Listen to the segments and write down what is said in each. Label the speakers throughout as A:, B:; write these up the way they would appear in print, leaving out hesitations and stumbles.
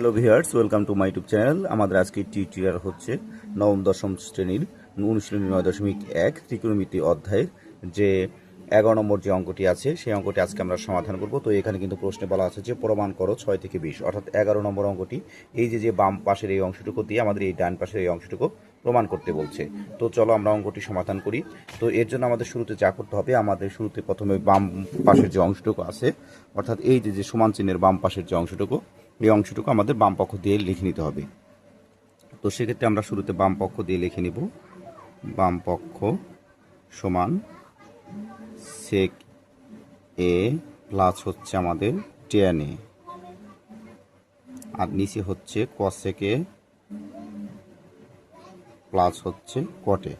A: Hello viewers, welcome to my YouTube channel. আমাদের আজকে tutorial হচ্ছে নবম দশম শ্রেণীর অনুশীলনী 9.1 ত্রিকোণমিতি অধ্যায়ের যে 11 নম্বর যে অঙ্কটি আছে সেই অঙ্কটি আজকে আমরা সমাধান করব। তো এখানে কিন্তু প্রশ্নে বলা আছে যে প্রমাণ করো 6 থেকে 20, অর্থাৎ 11 নম্বর অঙ্কটি এই যে বাম পাশের এই অংশটুকু দিয়ে আমাদের এই ডান পাশের এই অংশটুকু প্রমাণ করতে বলছে। তো চলো আমরা অঙ্কটি সমাধান করি। তো এর জন্য আমাদের শুরুতে যা করতে হবে, আমাদের শুরুতে প্রথমে বাম পাশের যে অংশটুকু আছে, অর্থাৎ এই যে সমান চিহ্নের বাম পাশের যে অংশটুকু, এই অংশটুকু আমাদের বাম পক্ষ দিয়ে লিখে নিতে হবে। তো সেক্ষেত্রে আমরা শুরুতে বাম পক্ষ দিয়ে লিখে নিব, বাম পক্ষ সমান সেক এ প্লাস হচ্ছে আমাদের টেন এ, আর নিচে হচ্ছে কসেক এ প্লাস হচ্ছে কটে।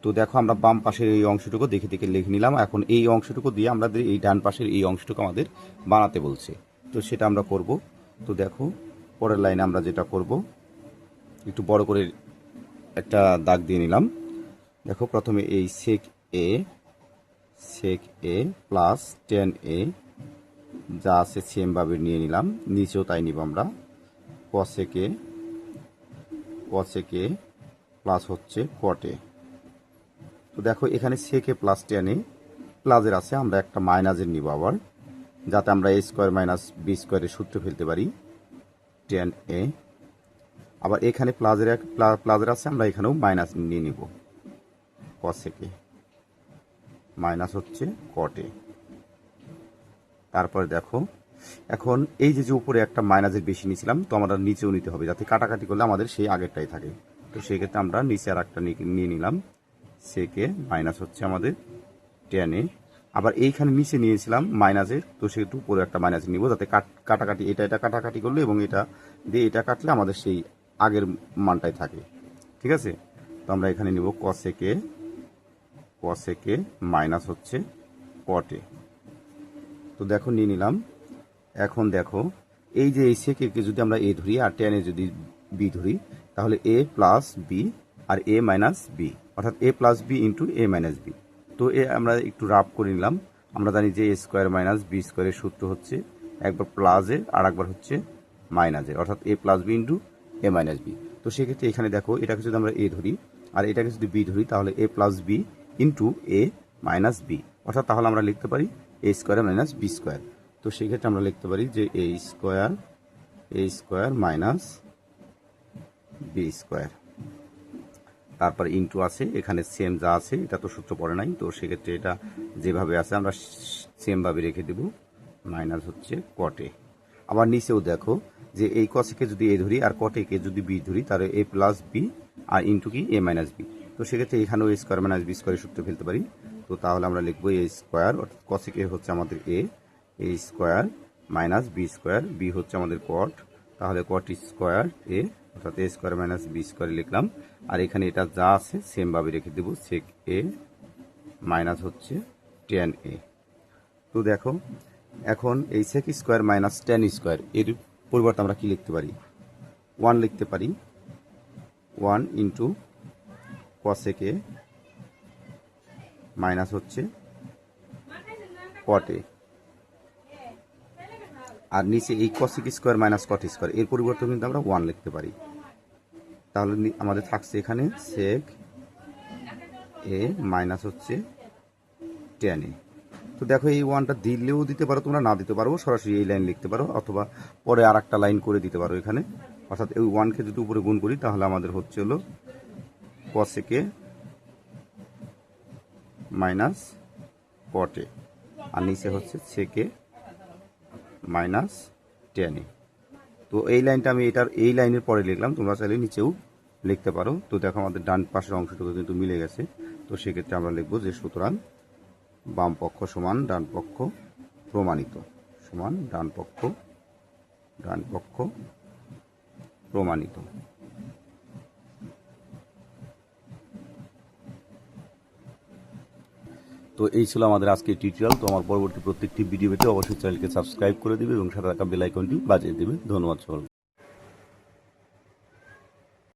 A: তো দেখো আমরা বাম পাশের এই অংশটুকু দেখে দেখে লিখে নিলাম। এখন এই অংশটুকু দিয়ে আমাদের এই ডান পাশের এই অংশটুকু আমাদের বানাতে বলছে, তো সেটা আমরা করব। তো দেখো পরের লাইনে আমরা যেটা করব, একটু বড় করে একটা দাগ দিয়ে নিলাম। দেখো প্রথমে এই সেক এ প্লাস 10a যা আছে সেমভাবে নিয়ে নিলাম, নিচেও তাই নিব আমরা। কসেক এ প্লাস হচ্ছে কটে। তো দেখো এখানে সেকে প্লাস 10a প্লাসের আছে, আমরা একটা মাইনাসের নিব আবার, যাতে আমরা a স্কোয়ার মাইনাস বি স্কোয়ারের সূত্র ফেলতে পারি 10a। আবার এখানে প্লাসের আছে, আমরা এখানেও মাইনাস নিয়ে নিব, কসেকে মাইনাস হচ্ছে কটে। তারপরে দেখো এখন এই যে উপরে একটা মাইনাসের বেশি নিয়েছিলাম, তো আমরা নিচেও নিতে হবে, যাতে কাটাকাটি করলে আমাদের সেই আগেরটাই থাকে। তো সেই ক্ষেত্রে আমরা নিচে আর একটা নিয়ে নিলাম, সেকে মাইনাস হচ্ছে আমাদের 10a। আবার এইখানে নিচে নিয়েছিলাম মাইনাসের, তো সেহেতু উপরে একটা মাইনাস নিব, যাতে কাটাকাটি এটা কাটাকাটি করলে এবং এটা দিয়ে এটা কাটলে আমাদের সেই আগের মানটাই থাকে। ঠিক আছে, তো আমরা এখানে নিব কসেকে মাইনাস হচ্ছে কটে। তো দেখো নিয়ে নিলাম। এখন দেখো এই যে এই সেকে যদি আমরা এ ধরি আর টেনে যদি বি ধরি, তাহলে এ প্লাস বি আর এ মাইনাস বি, অর্থাৎ এ প্লাস বি ইন্টু এ মাইনাস বি। তো এ আমরা একটু রাফ করে নিলাম। আমরা জানি যে এ স্কোয়ার মাইনাস বি স্কোয়ারের সূত্র হচ্ছে একবার প্লাসের আর একবার হচ্ছে মাইনাসের, অর্থাৎ এ প্লাস বি ইন্টু এ মাইনাস বি। তো সেক্ষেত্রে এখানে দেখো এটাকে যদি আমরা এ ধরি আর এটাকে যদি বি ধরি, তাহলে এ প্লাস বি ইন্টু এ মাইনাস বি, অর্থাৎ তাহলে আমরা লিখতে পারি এ স্কোয়ার মাইনাস বি স্কোয়ার। তো সেক্ষেত্রে আমরা লিখতে পারি যে এ স্কোয়ার মাইনাস বি স্কোয়ার। তারপর ইন্টু আছে, এখানে সেম যা আছে, এটা তো সূত্র পড়ে নাই, তো সেক্ষেত্রে এটা যেভাবে আছে আমরা সেমভাবে রেখে দেব, মাইনাস হচ্ছে কটে। আবার নিচেও দেখো যে এই কসেকে যদি এ ধরি আর কটেকে যদি বি ধরি, তাহলে এ প্লাস বি আর ইন্টু কি এ মাইনাস বি। তো সেক্ষেত্রে এখানেও এ স্কোয়ার মাইনাস বি স্কোয়ারের সূত্র ফেলতে পারি। তো তাহলে আমরা লিখবো এ স্কোয়ার, অর্থাৎ কসেকে হচ্ছে আমাদের A square minus B square, B হচ্ছে আমাদের কট, তাহলে কট স্কোয়ার এ, অর্থাৎ A square minus B square লিখলাম। আর এখানে এটা যা আছে সেমভাবে রেখে দেবো, সেক এ মাইনাস হচ্ছে 10a। তো দেখো এখন এই সেক স্কোয়ার মাইনাস 10 স্কোয়ার এর পরিবর্তে আমরা কি লিখতে পারি, 1 লিখতে পারি, 1 ইন্টু কসেক এ মাইনাস হচ্ছে কটে। আর নিচে এই cosec square minus cot square এর পরিবর্তে কিন্তু আমরা 1 লিখতে পারি। তাহলে আমাদের থাকছে এখানে সেক এ মাইনাস হচ্ছে 10a। তো দেখো এই 1টা দিলেও দিতে পারো তোমরা, না দিতে পারো, সরাসরি এই লাইন লিখতে পারো, অথবা পরে আর একটা লাইন করে দিতে পারো এখানে। অর্থাৎ এই 1কে যদি উপরে গুণ করি, তাহলে আমাদের হচ্ছে হলো কসেকে মাইনাস কটে, আর নিচে হচ্ছে সেকে মাইনাস 10a। তো এই লাইনটা আমি এই লাইনের পরে লিখলাম, তোমরা চাইলে নিচেও লিখতে পারো। তো দেখো আমাদের ডান পাশের অংশটুকু কিন্তু মিলে গেছে। তো সেক্ষেত্রে আমরা লিখবো যে সুতরাং বাম পক্ষ সমান ডান পক্ষ প্রমাণিত, সমান ডান পক্ষ প্রমাণিত। তো এই ছিল আমাদের আজকের টিউটোরিয়াল। তো আমার পরবর্তী প্রত্যেকটি ভিডিও পেতে অবশ্যই চ্যানেলকে সাবস্ক্রাইব করে দিবে এবং সাথে থাকা বেল আইকনটি বাজিয়ে দিবে। ধন্যবাদ সকলকে।